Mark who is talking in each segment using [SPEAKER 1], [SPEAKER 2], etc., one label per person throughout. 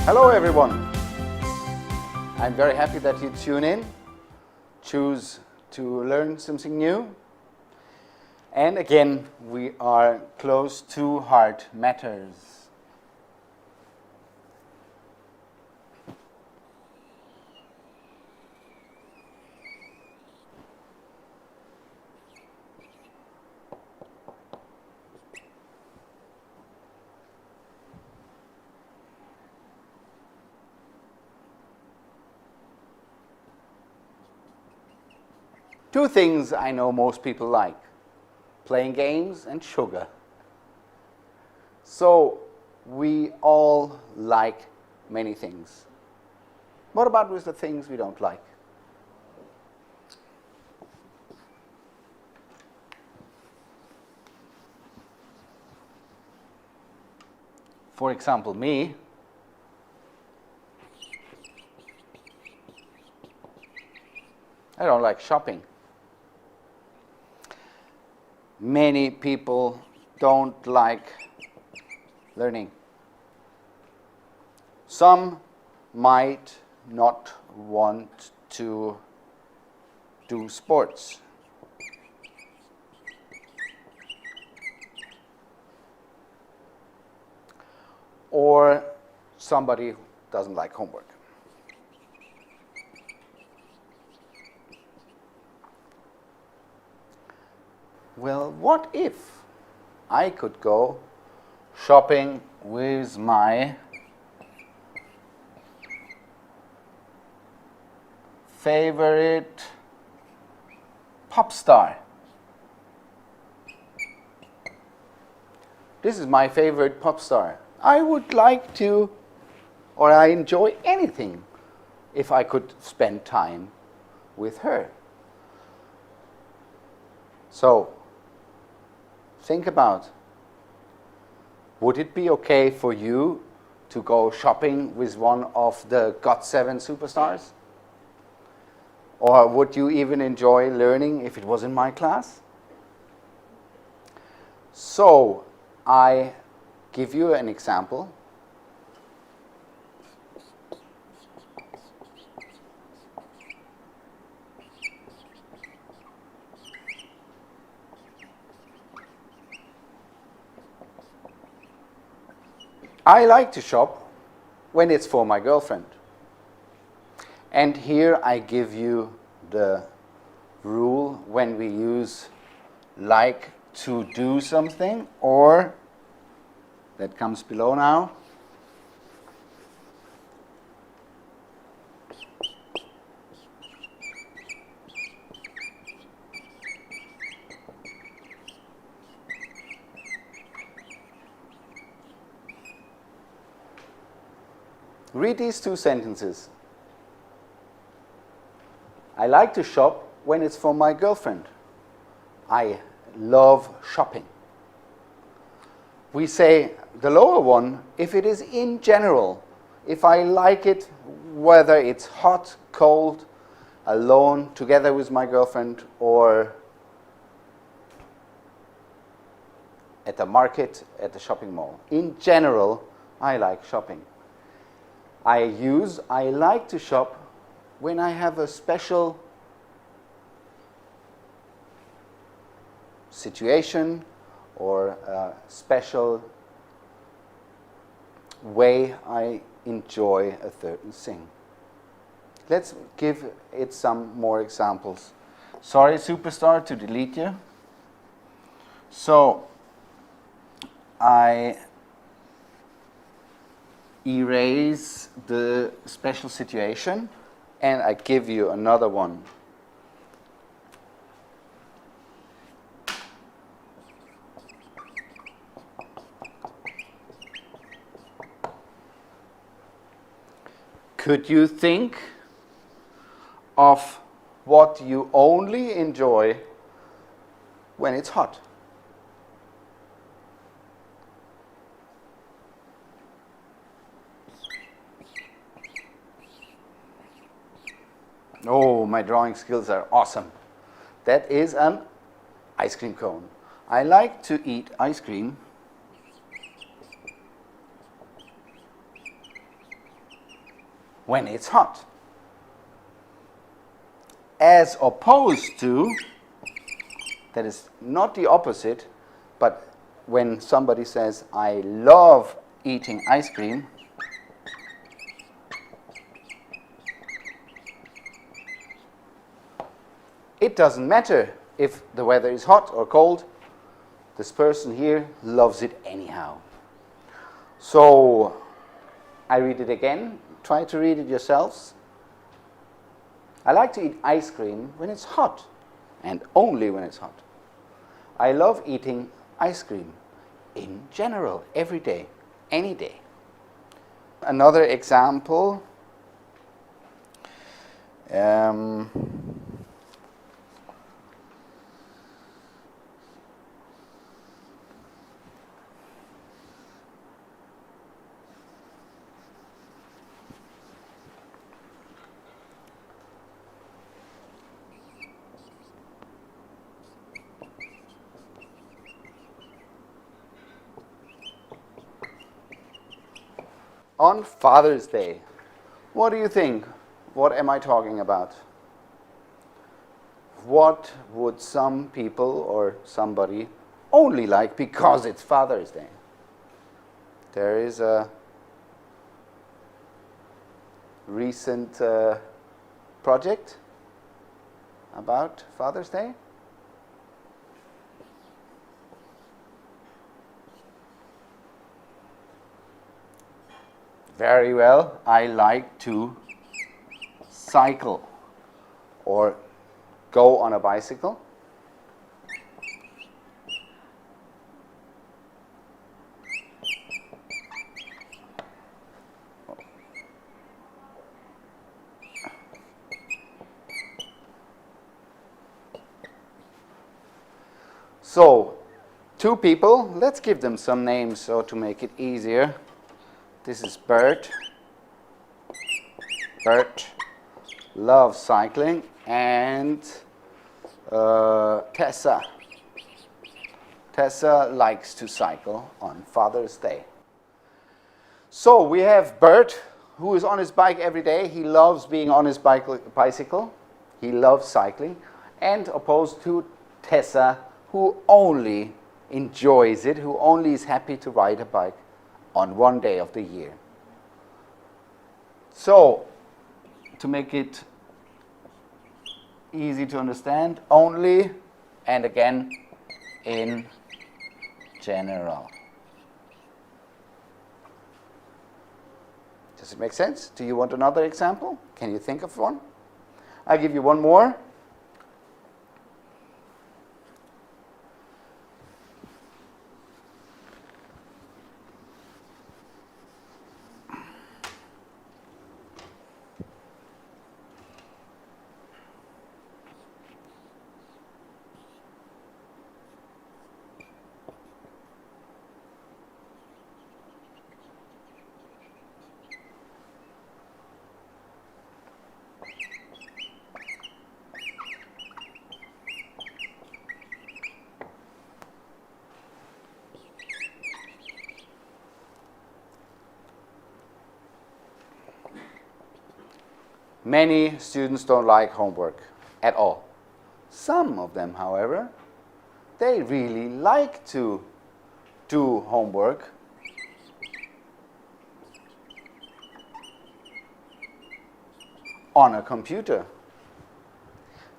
[SPEAKER 1] Hello everyone. I'm very happy that you tune in, choose to learn something new. And again, we are close to heart matters. Two things I know most people like: playing games and sugar. So we all like many things. What about with the things we don't like? For example, me. I don't like shopping. Many people don't like learning. Some might not want to do sports. Or somebody doesn't like homework. Well, what if I could go shopping with my favorite pop star? This is my favorite pop star. I would like to, or I enjoy anything if I could spend time with her. So, think about, would it be okay for you to go shopping with one of the GOT7 superstars? Or would you even enjoy learning if it was in my class? So, I give you an example. I like to shop when it's for my girlfriend. And here I give you the rule when we use like to do something, or that comes below now. Read these two sentences. I like to shop when it's for my girlfriend. I love shopping. We say the lower one if it is in general. If I like it, whether it's hot, cold, alone, together with my girlfriend, or at the market, at the shopping mall. In general, I like shopping. I like to shop when I have a special situation or a special way I enjoy a certain thing. Let's give it some more examples. Sorry, superstar, to delete you. So, I erase the special situation and I give you another one. Could you think of what you only enjoy when it's hot? Oh, my drawing skills are awesome. That is an ice cream cone. I like to eat ice cream when it's hot. As opposed to, that is not the opposite, but when somebody says, I love eating ice cream, it doesn't matter if the weather is hot or cold. This person here loves it anyhow. So I read it again. Try to read it yourselves. I like to eat ice cream when it's hot, and only when it's hot. I love eating ice cream in general, every day, any day. Another example. On Father's Day, what do you think? What am I talking about? What would some people or somebody only like because it's Father's Day? There is a recent project about Father's Day. Very well, I like to cycle or go on a bicycle. So, two people, let's give them some names so to make it easier. This is Bert. Bert loves cycling, and Tessa. Tessa likes to cycle on Father's Day. So we have Bert, who is on his bike every day. He loves being on his bicycle. He loves cycling. And opposed to Tessa, who only enjoys it, who only is happy to ride a bike on one day of the year. So, to make it easy to understand, only, and again, in general. Does it make sense? Do you want another example? Can you think of one? I'll give you one more. Many students don't like homework at all. Some of them, however, they really like to do homework. On a computer.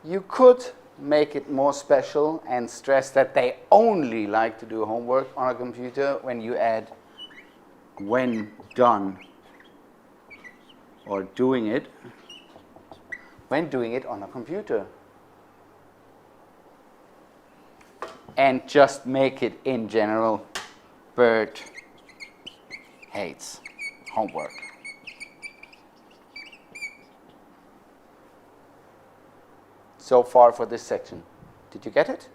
[SPEAKER 1] You could make it more special and stress that they only like to do homework on a computer when you add when done or doing it. When doing it on a computer. And just make it in general, Bert hates homework. So far for this section. Did you get it?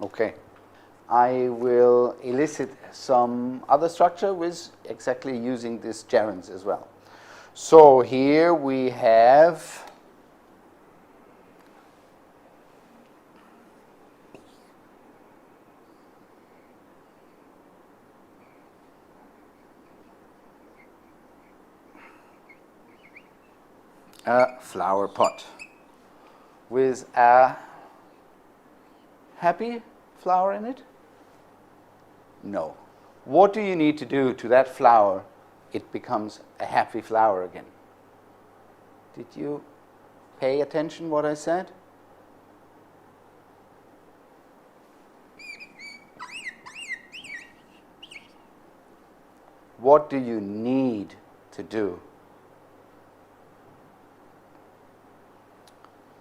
[SPEAKER 1] Okay. I will elicit some other structure with exactly using these gerunds as well. So here we have a flower pot with a happy flower in it? No. What do you need to do to that flower it becomes a happy flower again? Did you pay attention what I said? What do you need to do?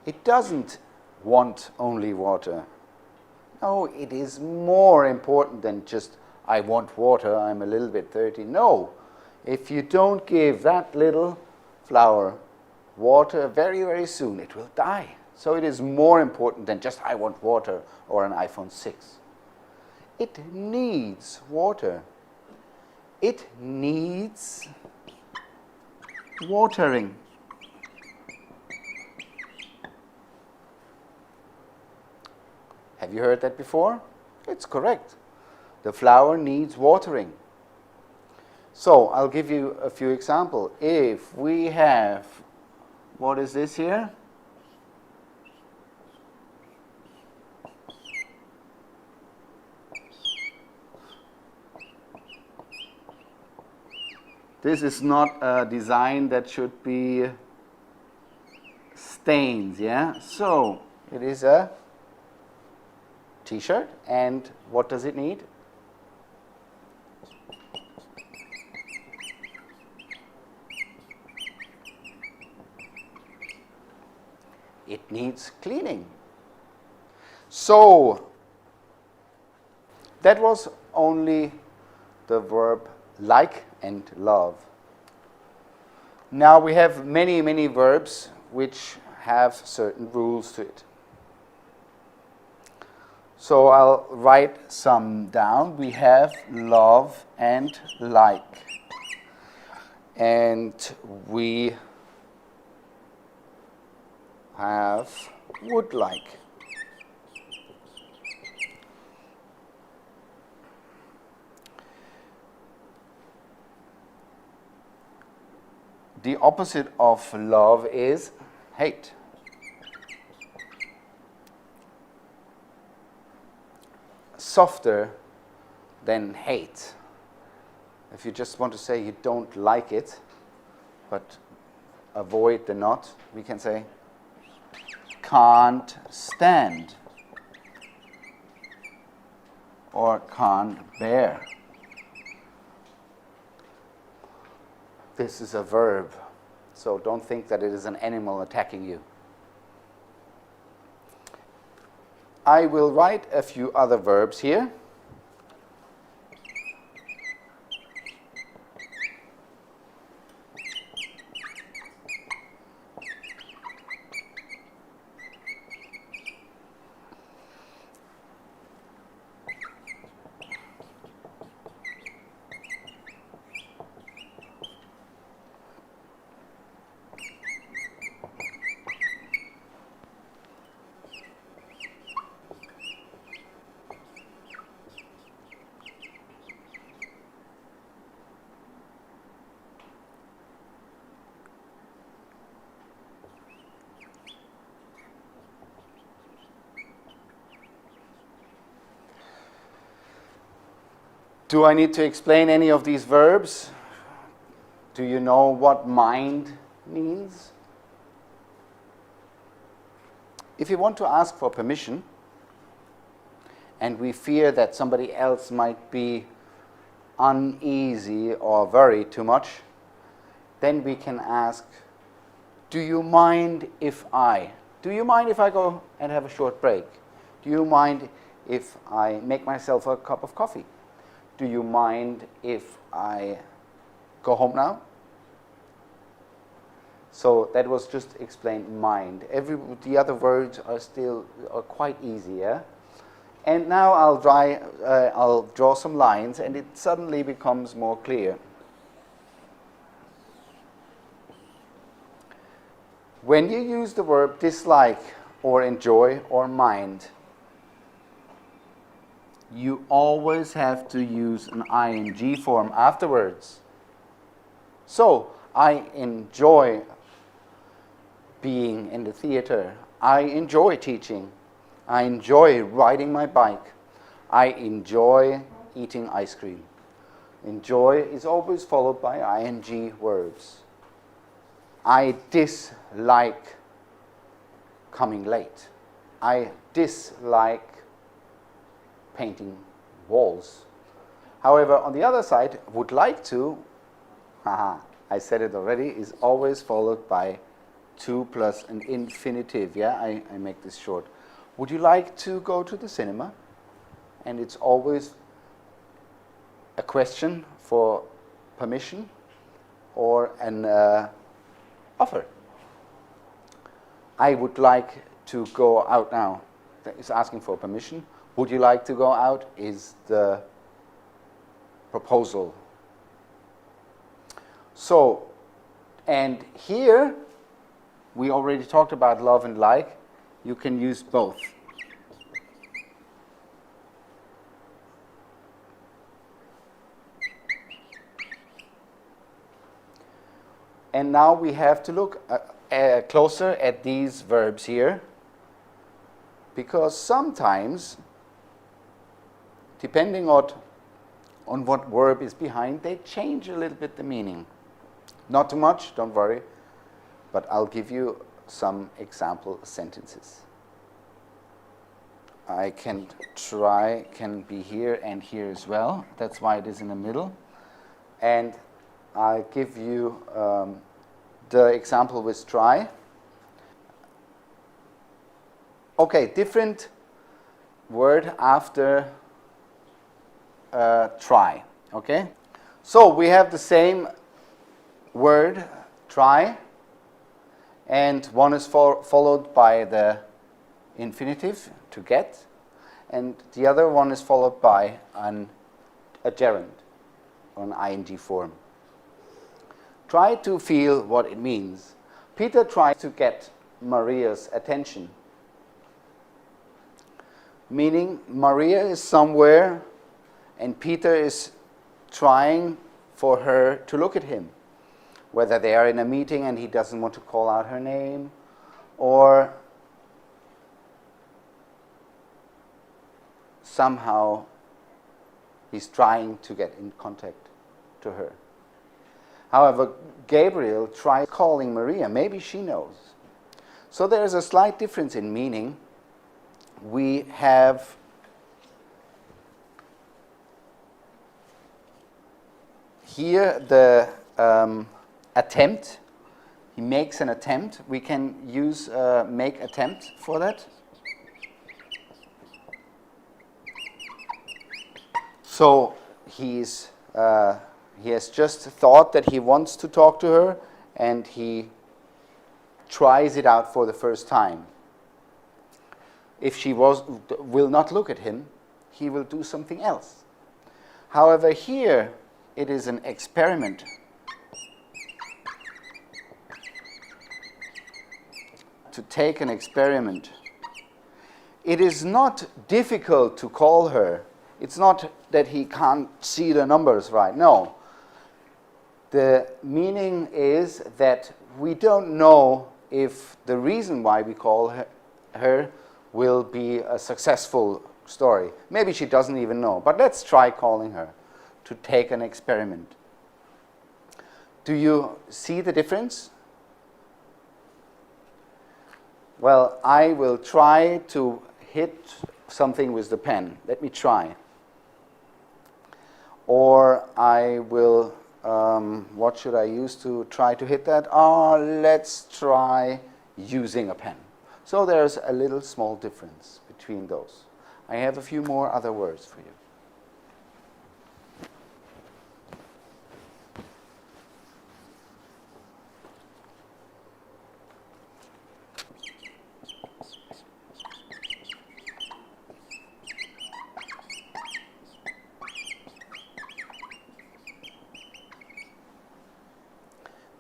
[SPEAKER 1] It doesn't want only water. No, it is more important than just, I want water, I'm a little bit thirsty. No, if you don't give that little flower water very, very soon, it will die. So it is more important than just, I want water or an iPhone 6. It needs water. It needs watering. Have you heard that before? It's correct. The flower needs watering. So I'll give you a few examples. If we have, what is this here? This is not a design that should be stains, yeah? So it is a t-shirt, and what does it need? It needs cleaning. So that was only the verb like and love. Now we have many, many verbs which have certain rules to it. So I'll write some down. We have love and like. And we have would like. The opposite of love is hate. Softer than hate. If you just want to say you don't like it, but avoid the not, we can say can't stand or can't bear. This is a verb, so don't think that it is an animal attacking you. I will write a few other verbs here. Do I need to explain any of these verbs? Do you know what mind means? If you want to ask for permission, and we fear that somebody else might be uneasy or worry too much, then we can ask, do you mind if I? Do you mind if I go and have a short break? Do you mind if I make myself a cup of coffee? Do you mind if I go home now? So that was just explained mind. The other words are still quite easy, yeah? And now I'll draw some lines, and it suddenly becomes more clear. When you use the verb dislike or enjoy or mind, you always have to use an ing form afterwards. So, I enjoy being in the theater. I enjoy teaching. I enjoy riding my bike. I enjoy eating ice cream. Enjoy is always followed by ing verbs. I dislike coming late. I dislike painting walls. However, on the other side, would like to, I said it already, is always followed by to plus an infinitive. Yeah, I make this short. Would you like to go to the cinema? And it's always a question for permission or an offer. I would like to go out now. That is asking for permission. Would you like to go out is the proposal. So, and here we already talked about love and like. You can use both. And now we have to look closer at these verbs here, because sometimes, depending on what verb is behind, they change a little bit the meaning. Not too much, don't worry, but I'll give you some example sentences. I can be here and here as well. That's why it is in the middle. And I'll give you the example with try. Okay, different word after try. Okay? So we have the same word, try, and one is followed by the infinitive, to get, and the other one is followed by a gerund, or an ing form. Try to feel what it means. Peter tries to get Maria's attention. Meaning Maria is somewhere and Peter is trying for her to look at him. Whether they are in a meeting and he doesn't want to call out her name, or somehow he's trying to get in contact to her. However, Gabriel tries calling Maria. Maybe she knows. So there is a slight difference in meaning. We have here the attempt. He makes an attempt. We can use make attempt for that. So he has just thought that he wants to talk to her, and he tries it out for the first time. If she will not look at him, he will do something else. However, here it is an experiment. To take an experiment. It is not difficult to call her. It's not that he can't see the numbers right. No. The meaning is that we don't know if the reason why we call her will be a successful story. Maybe she doesn't even know, but let's try calling her to take an experiment. Do you see the difference? Well, I will try to hit something with the pen. Let me try. Or I will, what should I use to try to hit that? Let's try using a pen. So there's a little small difference between those. I have a few more other words for you.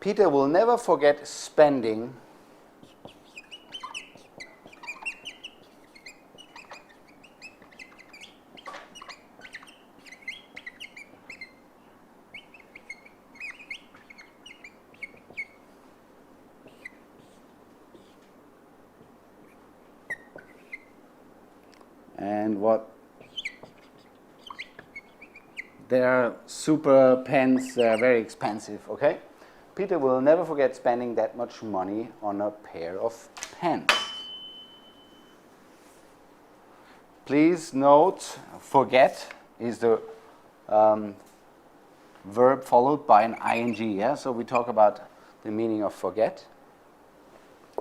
[SPEAKER 1] Peter will never forget spending And what? They are super pens, they are very expensive, okay? Peter will never forget spending that much money on a pair of pens. Please note, forget is the verb followed by an ing, yeah? So we talk about the meaning of forget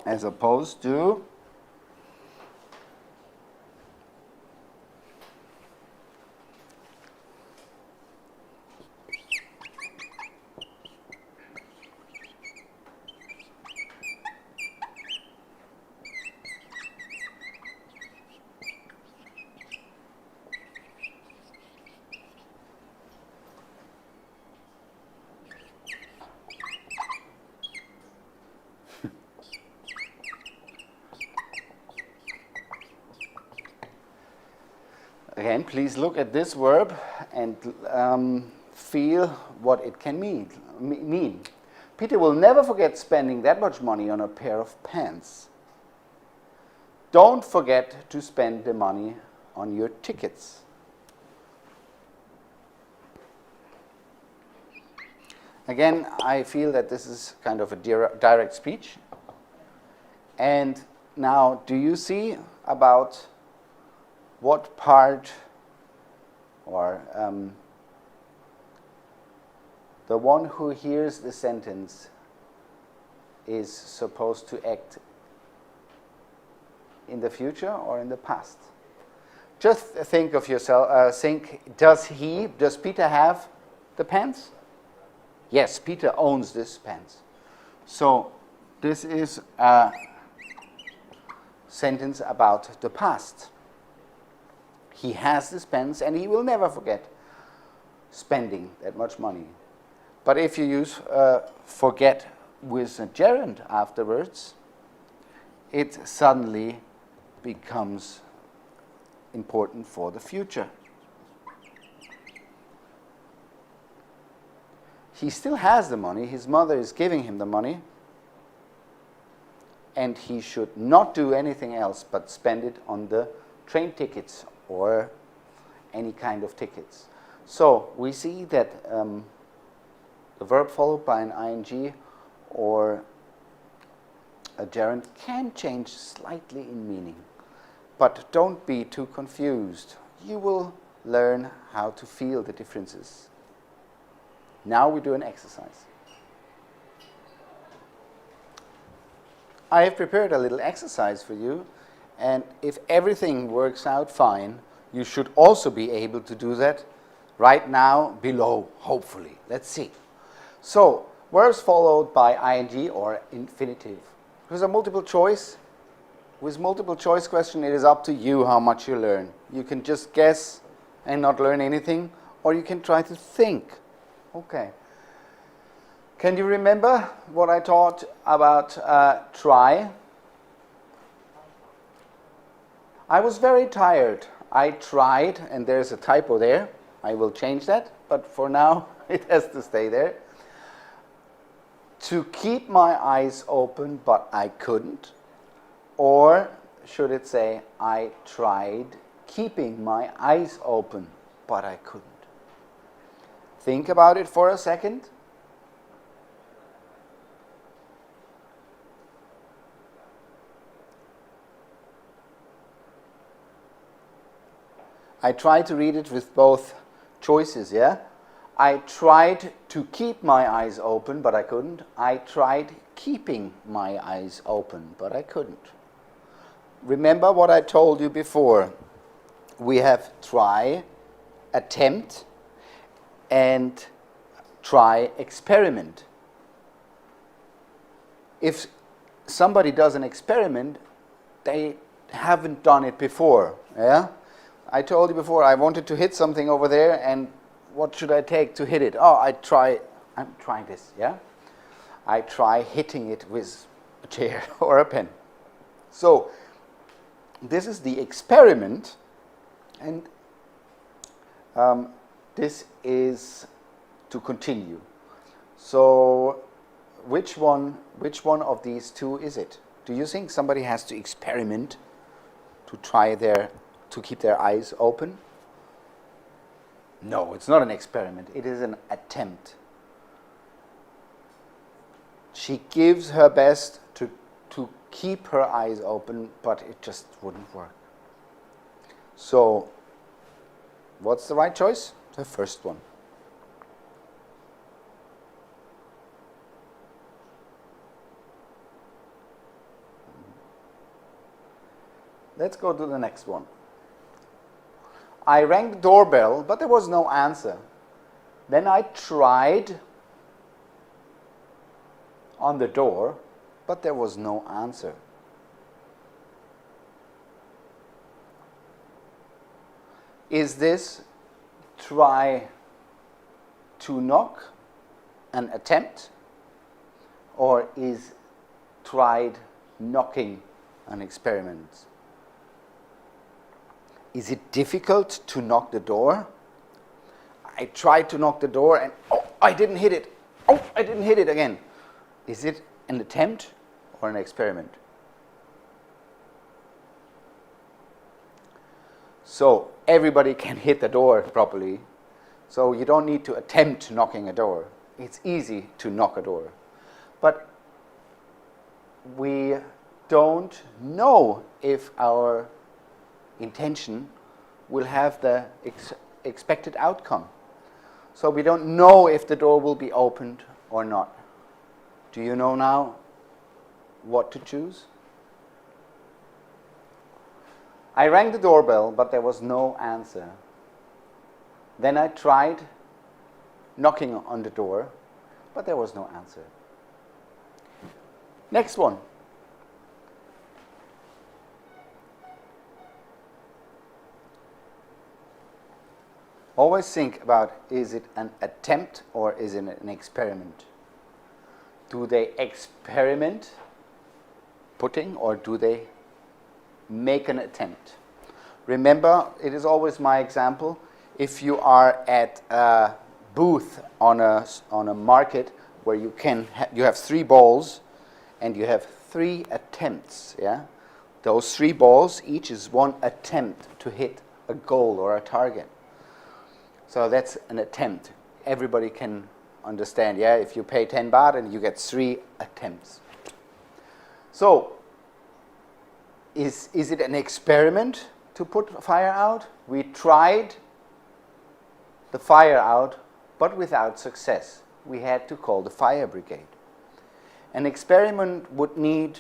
[SPEAKER 1] as opposed to again, please look at this verb and feel what it can mean. Peter will never forget spending that much money on a pair of pants. Don't forget to spend the money on your tickets. Again, I feel that this is kind of a direct speech. And now, do you see about what part or the one who hears the sentence is supposed to act in the future or in the past? Just think of yourself, does Peter have the pants? Yes, Peter owns this pants. So this is a sentence about the past. He has this pens and he will never forget spending that much money. But if you use forget with a gerund afterwards, it suddenly becomes important for the future. He still has the money, his mother is giving him the money, and he should not do anything else but spend it on the train tickets or any kind of tickets. So we see that the verb followed by an ing or a gerund can change slightly in meaning. But don't be too confused. You will learn how to feel the differences. Now we do an exercise. I have prepared a little exercise for you, and if everything works out fine, you should also be able to do that right now below, hopefully. Let's see. So, verbs followed by ing or infinitive. There's a multiple choice. With multiple choice question, it is up to you how much you learn. You can just guess and not learn anything, or you can try to think. Okay. Can you remember what I taught about try? I was very tired. I tried, and there's a typo there. I will change that, but for now it has to stay there. To keep my eyes open, but I couldn't. Or should it say, I tried keeping my eyes open, but I couldn't. Think about it for a second. I tried to read it with both choices, yeah? I tried to keep my eyes open, but I couldn't. I tried keeping my eyes open, but I couldn't. Remember what I told you before. We have try, attempt, and try, experiment. If somebody does an experiment, they haven't done it before, yeah? I told you before, I wanted to hit something over there, and what should I take to hit it? Oh, I'm trying this, yeah? I try hitting it with a chair or a pen. So, this is the experiment, and this is to continue. So, which one of these two is it? Do you think somebody has to experiment to try their to keep their eyes open? No, it's not an experiment. It is an attempt. She gives her best to keep her eyes open, but it just wouldn't work. So, what's the right choice? The first one. Let's go to the next one. I rang the doorbell, but there was no answer. Then I tried on the door, but there was no answer. Is this try to knock an attempt, or is tried knocking an experiment? Is it difficult to knock the door? I tried to knock the door and I didn't hit it. I didn't hit it again. Is it an attempt or an experiment? So everybody can hit the door properly. So you don't need to attempt knocking a door. It's easy to knock a door. But we don't know if our intention will have the expected outcome. So we don't know if the door will be opened or not. Do you know now what to choose? I rang the doorbell, but there was no answer. Then I tried knocking on the door, but there was no answer. Next one. Always think about, is it an attempt or is it an experiment? Do they experiment putting or do they make an attempt? Remember, it is always my example. If you are at a booth on a market where you have 3 balls and you have 3 attempts, yeah? Those 3 balls, each is 1 attempt to hit a goal or a target. So that's an attempt. Everybody can understand, yeah? If you pay 10 baht and you get 3 attempts. So, is it an experiment to put fire out? We tried the fire out, but without success. We had to call the fire brigade. An experiment would mean,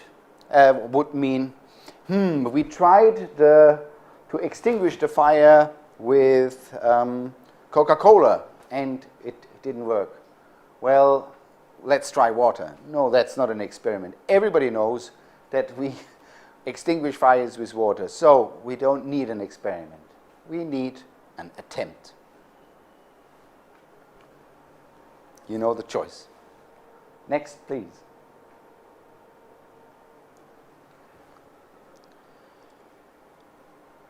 [SPEAKER 1] we tried to extinguish the fire with Coca-Cola, and it didn't work. Well, let's try water. No, that's not an experiment. Everybody knows that we extinguish fires with water, so we don't need an experiment. We need an attempt. You know the choice. Next, please.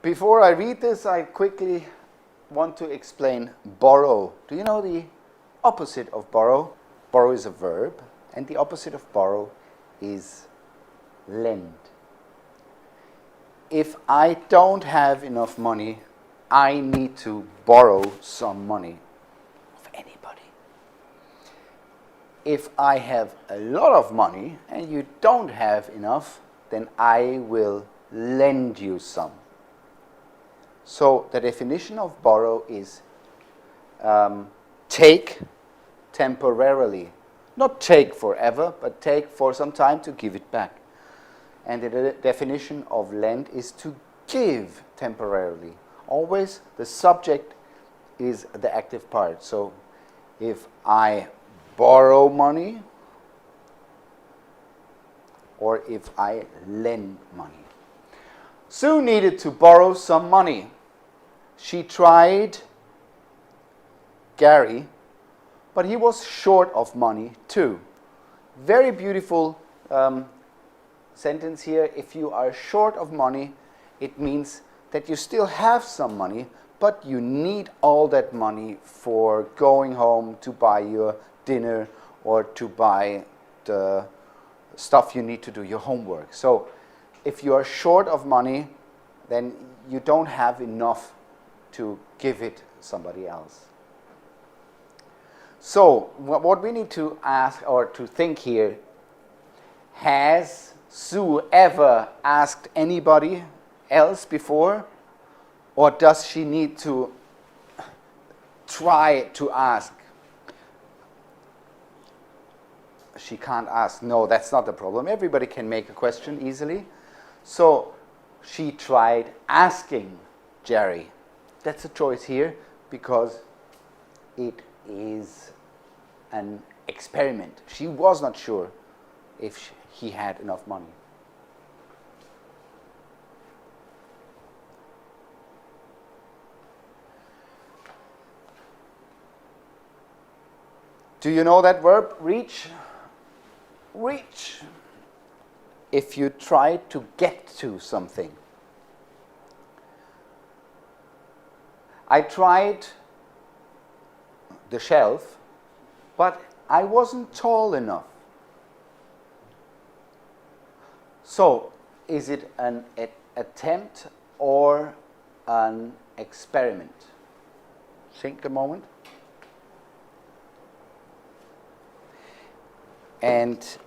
[SPEAKER 1] Before I read this, I quickly want to explain borrow. Do you know the opposite of borrow? Borrow is a verb, and the opposite of borrow is lend. If I don't have enough money, I need to borrow some money of anybody. If I have a lot of money and you don't have enough, then I will lend you some. So the definition of borrow is take temporarily. Not take forever, but take for some time to give it back. And the definition of lend is to give temporarily. Always the subject is the active part. So if I borrow money or if I lend money. Sue needed to borrow some money. She tried Gary, but he was short of money too. Very beautiful sentence here. If you are short of money, it means that you still have some money, but you need all that money for going home to buy your dinner or to buy the stuff you need to do your homework. So if you are short of money, then you don't have enough to give it somebody else. So what we need to ask or to think here, has Sue ever asked anybody else before, or does she need to try to ask? She can't ask. No, that's not the problem. Everybody can make a question easily. So she tried asking Jerry. That's a choice here because it is an experiment. She was not sure if he had enough money. Do you know that verb, reach? Reach. If you try to get to something. I tried the shelf, but I wasn't tall enough. So, is it an attempt or an experiment? Think a moment. And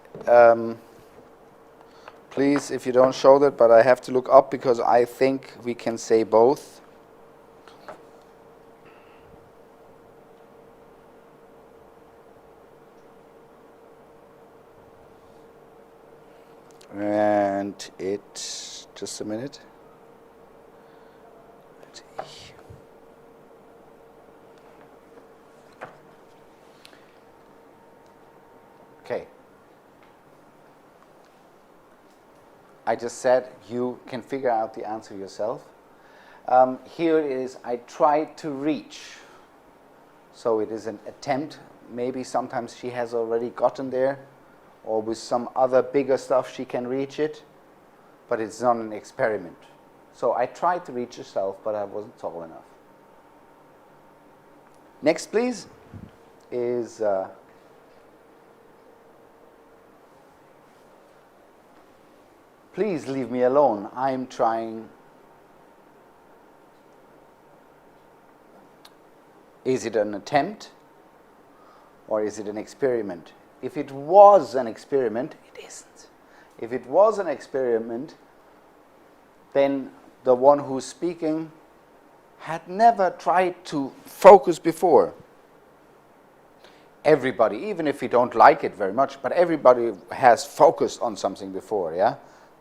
[SPEAKER 1] please, if you don't show that, but I have to look up because I think we can say both. And it's just a minute. Okay. I just said you can figure out the answer yourself. Here it is, I tried to reach. So it is an attempt. Maybe sometimes she has already gotten there, or with some other bigger stuff she can reach it, but it's not an experiment. So I tried to reach the shelf, but I wasn't tall enough. Next, please, is please leave me alone. I'm trying. Is it an attempt or is it an experiment? If it was an experiment, it isn't. If it was an experiment, then the one who's speaking had never tried to focus before. Everybody, even if we don't like it very much, but everybody has focused on something before, yeah?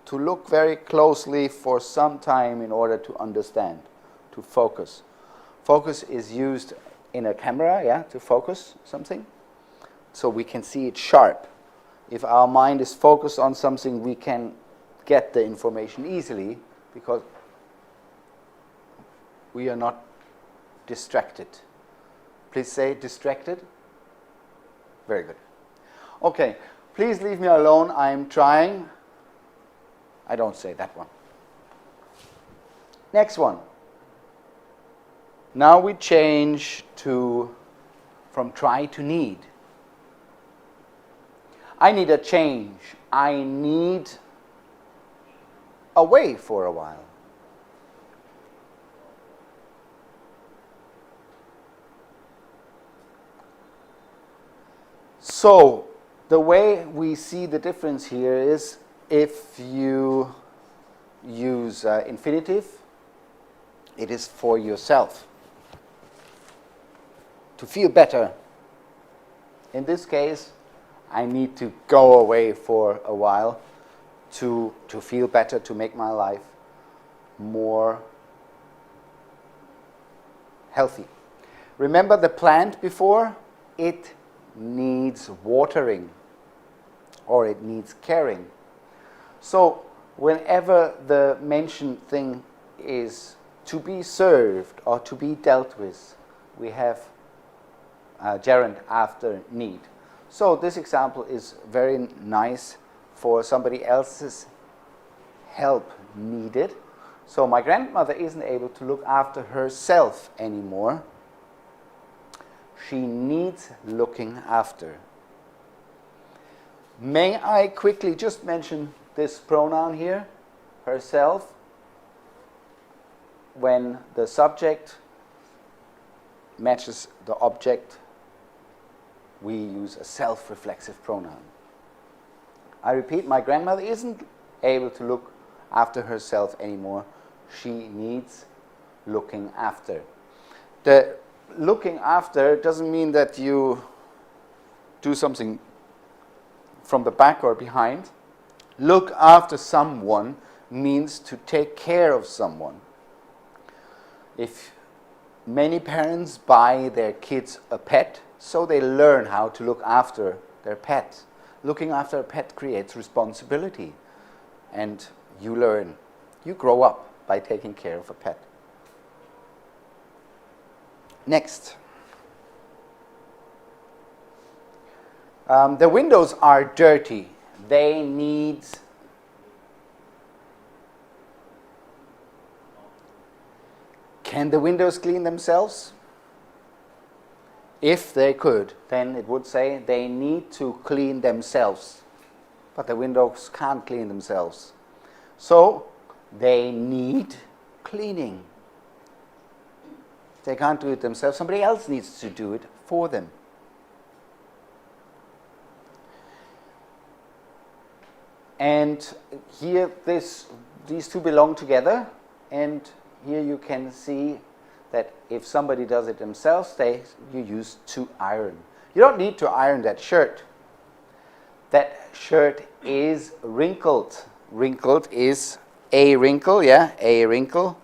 [SPEAKER 1] To look very closely for some time in order to understand, to focus. Focus is used in a camera, yeah, to focus something, so we can see it sharp. If our mind is focused on something, we can get the information easily because we are not distracted. Please say distracted. Very good. Okay, please leave me alone. I'm trying. I don't say that one. Next one. Now we change from try to need. I need a change. I need away for a while. So the way we see the difference here is if you use infinitive, it is for yourself. To feel better. In this case, I need to go away for a while to feel better, to make my life more healthy. Remember the plant before? It needs watering or it needs caring. So whenever the mentioned thing is to be served or to be dealt with, we have gerund after need. So this example is very nice for somebody else's help needed. So my grandmother isn't able to look after herself anymore. She needs looking after. May I quickly just mention this pronoun here, herself? when the subject matches the object, we use a self-reflexive pronoun. I repeat, my grandmother isn't able to look after herself anymore. She needs looking after. The looking after doesn't mean that you do something from the back or behind. Look after someone means to take care of someone. If many parents buy their kids a pet, so they learn how to look after their pet. Looking after a pet creates responsibility, and you learn. You grow up by taking care of a pet. Next. The windows are dirty. They need Can the windows clean themselves? If they could, then it would say they need to clean themselves. But the windows can't clean themselves. So they need cleaning. They can't do it themselves. Somebody else needs to do it for them. And here these two belong together, and here you can see that if somebody does it themselves, you use to iron. You don't need to iron that shirt. That shirt is wrinkled. Wrinkled is a wrinkle, yeah? A wrinkle.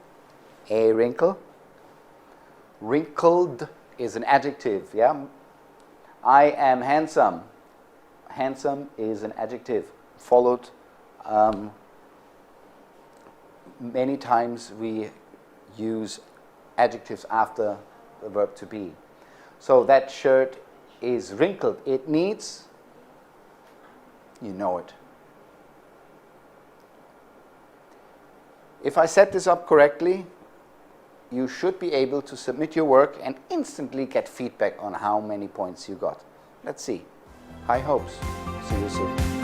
[SPEAKER 1] A wrinkle. Wrinkled is an adjective, yeah? I am handsome. Handsome is an adjective, followed many times we use adjectives after the verb to be. So that shirt is wrinkled. It needs, you know it. If I set this up correctly, you should be able to submit your work and instantly get feedback on how many points you got. Let's see. High hopes. See you soon.